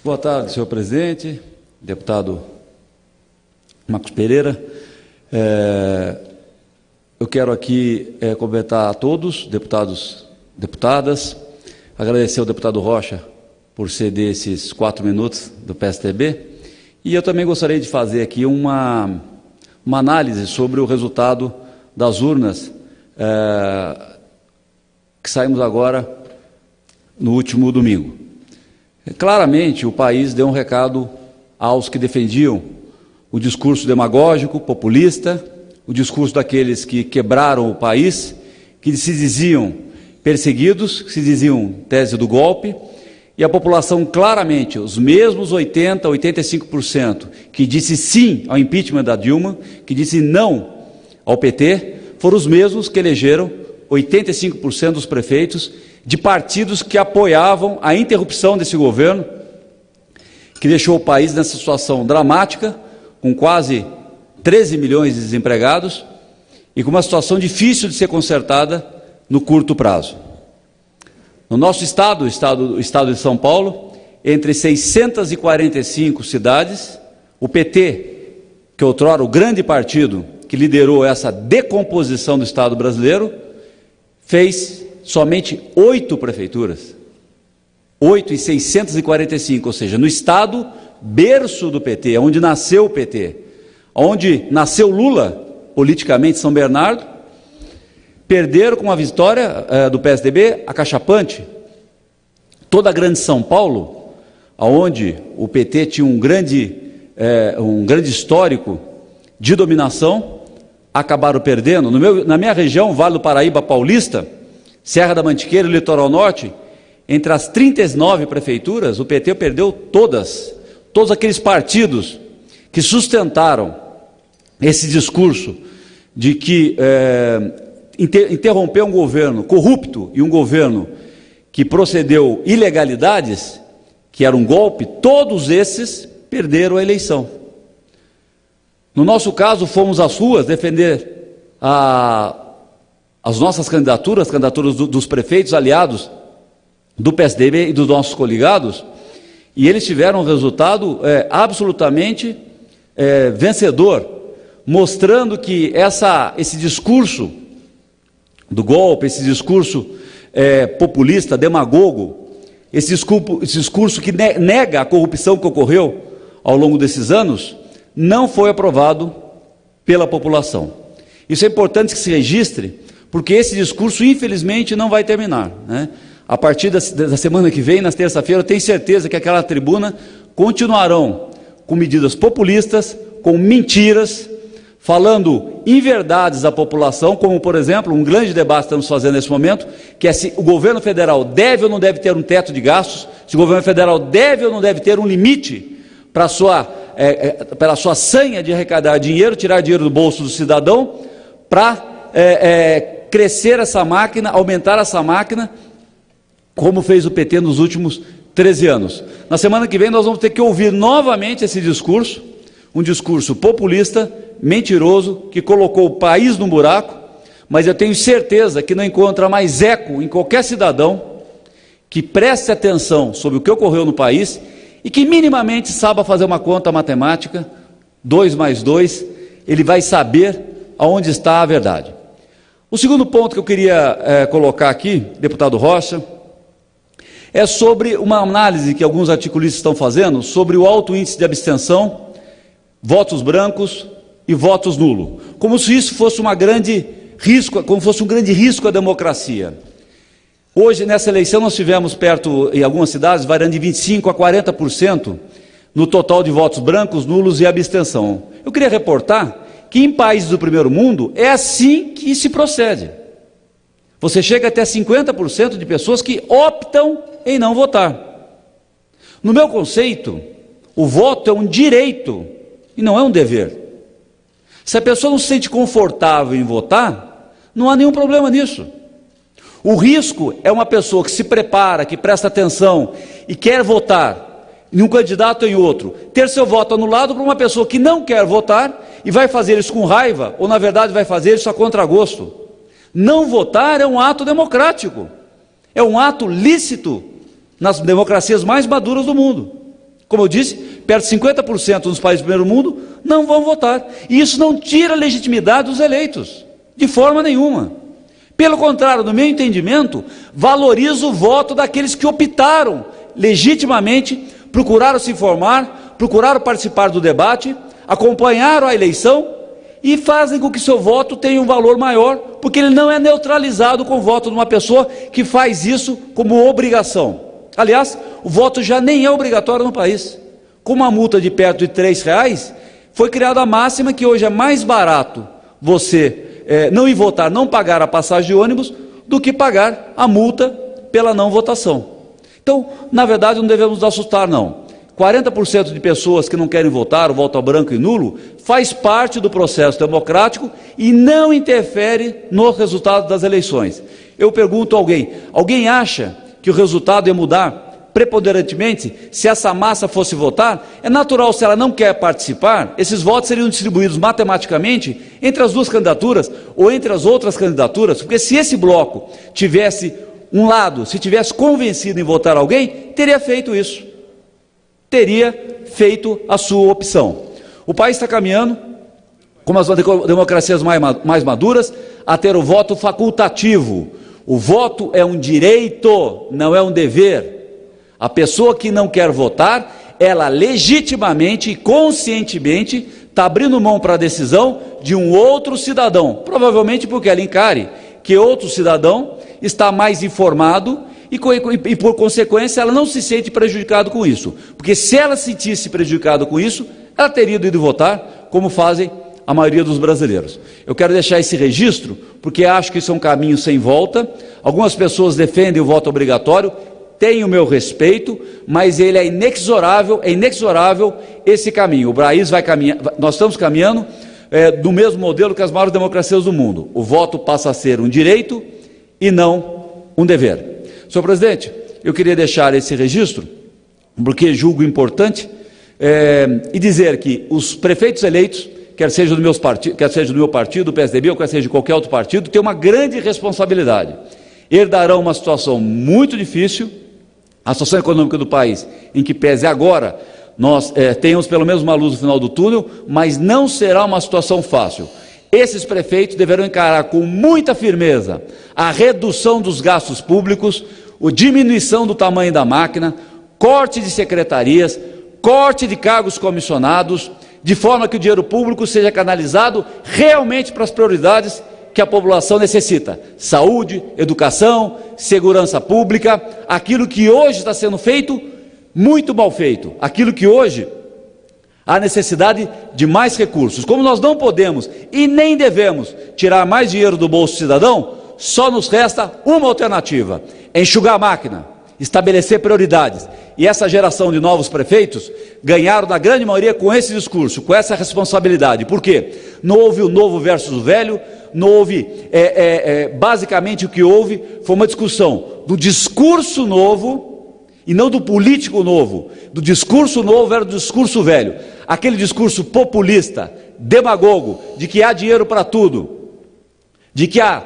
Boa tarde, senhor presidente, deputado Marcos Pereira. Eu quero aqui cumprimentar a todos, deputados, deputadas, agradecer ao deputado Rocha por ceder esses 4 minutos do PSTB, e eu também gostaria de fazer aqui uma análise sobre o resultado das urnas que saímos agora no último domingo. Claramente, o país deu um recado aos que defendiam o discurso demagógico, populista, o discurso daqueles que quebraram o país, que se diziam perseguidos, que se diziam tese do golpe, e a população claramente, os mesmos 80%, 85% que disse sim ao impeachment da Dilma, que disse não ao PT, foram os mesmos que elegeram 85% dos prefeitos de partidos que apoiavam a interrupção desse governo, que deixou o país nessa situação dramática, com quase 13 milhões de desempregados e com uma situação difícil de ser consertada no curto prazo. No nosso estado, o estado de São Paulo, entre 645 cidades, o PT, que outrora o grande partido que liderou essa decomposição do Estado brasileiro, fez somente 8 prefeituras, 8 em 645, ou seja, no estado berço do PT, onde nasceu o PT, onde nasceu Lula, politicamente São Bernardo, perderam com a vitória do PSDB acachapante. Toda a grande São Paulo, onde o PT tinha um grande histórico de dominação, acabaram perdendo. Na minha região, Vale do Paraíba Paulista, Serra da Mantiqueira e Litoral Norte, entre as 39 prefeituras, o PT perdeu todos aqueles partidos que sustentaram esse discurso de que interromper um governo corrupto e um governo que procedeu ilegalidades, que era um golpe, todos esses perderam a eleição. No nosso caso, fomos às ruas defender as nossas candidaturas, as candidaturas dos prefeitos aliados do PSDB e dos nossos coligados, e eles tiveram um resultado absolutamente vencedor, mostrando que esse discurso do golpe, esse discurso populista, demagogo, esse discurso que nega a corrupção que ocorreu ao longo desses anos, não foi aprovado pela população. Isso é importante que se registre, porque esse discurso, infelizmente, não vai terminar, né? A partir da semana que vem, na terça-feira, eu tenho certeza que aquela tribuna continuarão com medidas populistas, com mentiras, falando inverdades à população, como, por exemplo, um grande debate que estamos fazendo nesse momento, que é se o governo federal deve ou não deve ter um teto de gastos, se o governo federal deve ou não deve ter um limite para a sua sanha de arrecadar dinheiro, tirar dinheiro do bolso do cidadão, para crescer essa máquina, aumentar essa máquina, como fez o PT nos últimos 13 anos. Na semana que vem nós vamos ter que ouvir novamente esse discurso, um discurso populista, mentiroso, que colocou o país no buraco, mas eu tenho certeza que não encontra mais eco em qualquer cidadão que preste atenção sobre o que ocorreu no país e que minimamente saiba fazer uma conta matemática, 2 mais 2, ele vai saber aonde está a verdade. O segundo ponto que eu queria colocar aqui, deputado Rocha, é sobre uma análise que alguns articulistas estão fazendo sobre o alto índice de abstenção, votos brancos e votos nulos, como se isso fosse um grande risco à democracia. Hoje, nessa eleição, nós tivemos perto, em algumas cidades, variando de 25% a 40% no total de votos brancos, nulos e abstenção. Eu queria reportar que em países do primeiro mundo é assim que se procede. Você chega até 50% de pessoas que optam em não votar. No meu conceito, o voto é um direito e não é um dever. Se a pessoa não se sente confortável em votar, não há nenhum problema nisso. O risco é uma pessoa que se prepara, que presta atenção e quer votar em um candidato ou em outro, ter seu voto anulado por uma pessoa que não quer votar e vai fazer isso com raiva, ou na verdade vai fazer isso a contragosto. Não votar é um ato democrático, é um ato lícito nas democracias mais maduras do mundo. Como eu disse, perto de 50% dos países do primeiro mundo não vão votar. E isso não tira a legitimidade dos eleitos, de forma nenhuma. Pelo contrário, no meu entendimento, valoriza o voto daqueles que optaram legitimamente, procuraram se informar, procuraram participar do debate, acompanharam a eleição e fazem com que seu voto tenha um valor maior, porque ele não é neutralizado com o voto de uma pessoa que faz isso como obrigação. Aliás, o voto já nem é obrigatório no país. Com uma multa de perto de R$3, foi criada a máxima que hoje é mais barato você não ir votar, não pagar a passagem de ônibus, do que pagar a multa pela não votação. Então, na verdade, não devemos nos assustar, não. 40% de pessoas que não querem votar, o voto branco e nulo, faz parte do processo democrático e não interfere no resultado das eleições. Eu pergunto a alguém acha que o resultado ia mudar preponderantemente se essa massa fosse votar? É natural, se ela não quer participar, esses votos seriam distribuídos matematicamente entre as duas candidaturas ou entre as outras candidaturas, porque se esse bloco tivesse um lado, se tivesse convencido em votar alguém, teria feito isso. Teria feito a sua opção. O país está caminhando, como as democracias mais maduras, a ter o voto facultativo. O voto é um direito, não é um dever. A pessoa que não quer votar, ela legitimamente e conscientemente está abrindo mão para a decisão de um outro cidadão, provavelmente porque ela encare que outro cidadão está mais informado e por consequência ela não se sente prejudicada com isso, porque se ela se sentisse prejudicada com isso, ela teria ido votar, como fazem a maioria dos brasileiros. Eu quero deixar esse registro, porque acho que isso é um caminho sem volta. Algumas pessoas defendem o voto obrigatório, tem o meu respeito, mas ele é inexorável esse caminho. O país vai caminhar, nós estamos caminhando do mesmo modelo que as maiores democracias do mundo. O voto passa a ser um direito e não um dever. Senhor presidente, eu queria deixar esse registro, porque julgo importante, e dizer que os prefeitos eleitos, quer seja do meu partido, do PSDB, ou quer seja de qualquer outro partido, têm uma grande responsabilidade. Herdarão uma situação muito difícil, a situação econômica do país, em que pese agora nós tenhamos pelo menos uma luz no final do túnel, mas não será uma situação fácil. Esses prefeitos deverão encarar com muita firmeza a redução dos gastos públicos, a diminuição do tamanho da máquina, corte de secretarias, corte de cargos comissionados, de forma que o dinheiro público seja canalizado realmente para as prioridades que a população necessita: saúde, educação, segurança pública, aquilo que hoje está sendo feito, muito mal feito, aquilo que hoje há necessidade de mais recursos. Como nós não podemos e nem devemos tirar mais dinheiro do bolso do cidadão, só nos resta uma alternativa: enxugar a máquina, estabelecer prioridades. E essa geração de novos prefeitos ganharam, na grande maioria, com esse discurso, com essa responsabilidade. Por quê? Não houve o novo versus o velho, não houve, basicamente o que houve foi uma discussão do discurso novo e não do político novo. Do discurso novo era do discurso velho, aquele discurso populista, demagogo, de que há dinheiro para tudo, de que há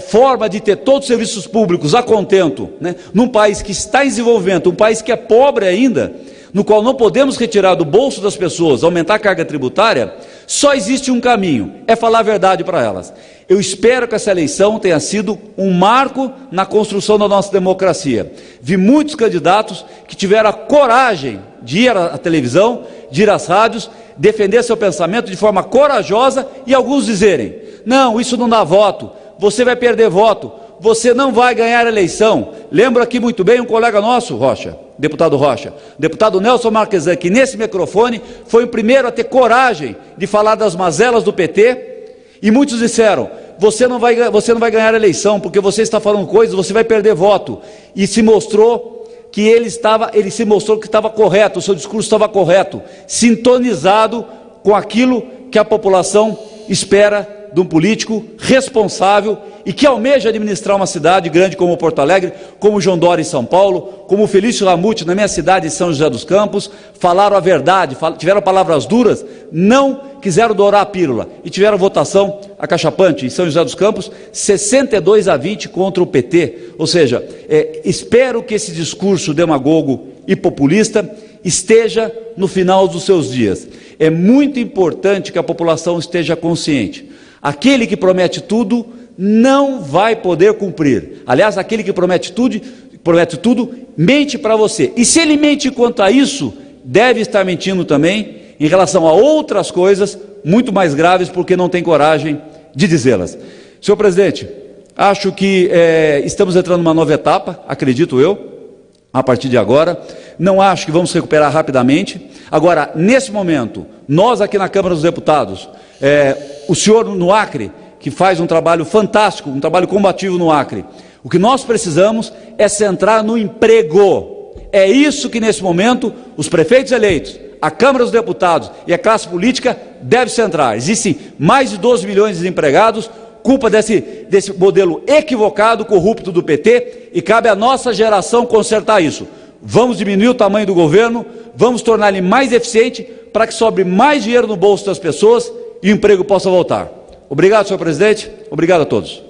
forma de ter todos os serviços públicos a contento, né? Num país que está em desenvolvimento, um país que é pobre ainda, no qual não podemos retirar do bolso das pessoas, aumentar a carga tributária. Só existe um caminho: é falar a verdade para elas. Eu espero que essa eleição tenha sido um marco na construção da nossa democracia. Vi muitos candidatos que tiveram a coragem de ir à televisão, de ir às rádios, defender seu pensamento de forma corajosa, e alguns dizerem: não, isso não dá voto, você vai perder voto, você não vai ganhar a eleição. Lembro aqui muito bem um colega nosso, deputado Nelson Marquesan, que nesse microfone foi o primeiro a ter coragem de falar das mazelas do PT, e muitos disseram: você não vai ganhar a eleição, porque você está falando coisas, você vai perder voto. E se mostrou que ele se mostrou que estava correto, o seu discurso estava correto, sintonizado com aquilo que a população espera de um político responsável e que almeja administrar uma cidade grande como Porto Alegre, como João Dória em São Paulo, como Felício Ramute na minha cidade de São José dos Campos. Falaram a verdade, tiveram palavras duras, não quiseram dourar a pílula e tiveram votação acachapante em São José dos Campos, 62-20 contra o PT. Ou seja, espero que esse discurso demagogo e populista esteja no final dos seus dias. É muito importante que a população esteja consciente. Aquele que promete tudo não vai poder cumprir. Aliás, aquele que promete tudo mente para você. E se ele mente quanto a isso, deve estar mentindo também em relação a outras coisas muito mais graves, porque não tem coragem de dizê-las. Senhor presidente, acho que estamos entrando numa nova etapa, acredito eu, a partir de agora. Não acho que vamos recuperar rapidamente. Agora, nesse momento, nós aqui na Câmara dos Deputados, o senhor no Acre, que faz um trabalho fantástico, um trabalho combativo no Acre, o que nós precisamos é centrar no emprego. É isso que nesse momento os prefeitos eleitos, a Câmara dos Deputados e a classe política devem centrar. Existem mais de 12 milhões de desempregados, culpa desse modelo equivocado, corrupto do PT, e cabe à nossa geração consertar isso. Vamos diminuir o tamanho do governo, vamos tornar ele mais eficiente para que sobre mais dinheiro no bolso das pessoas e o emprego possa voltar. Obrigado, senhor presidente. Obrigado a todos.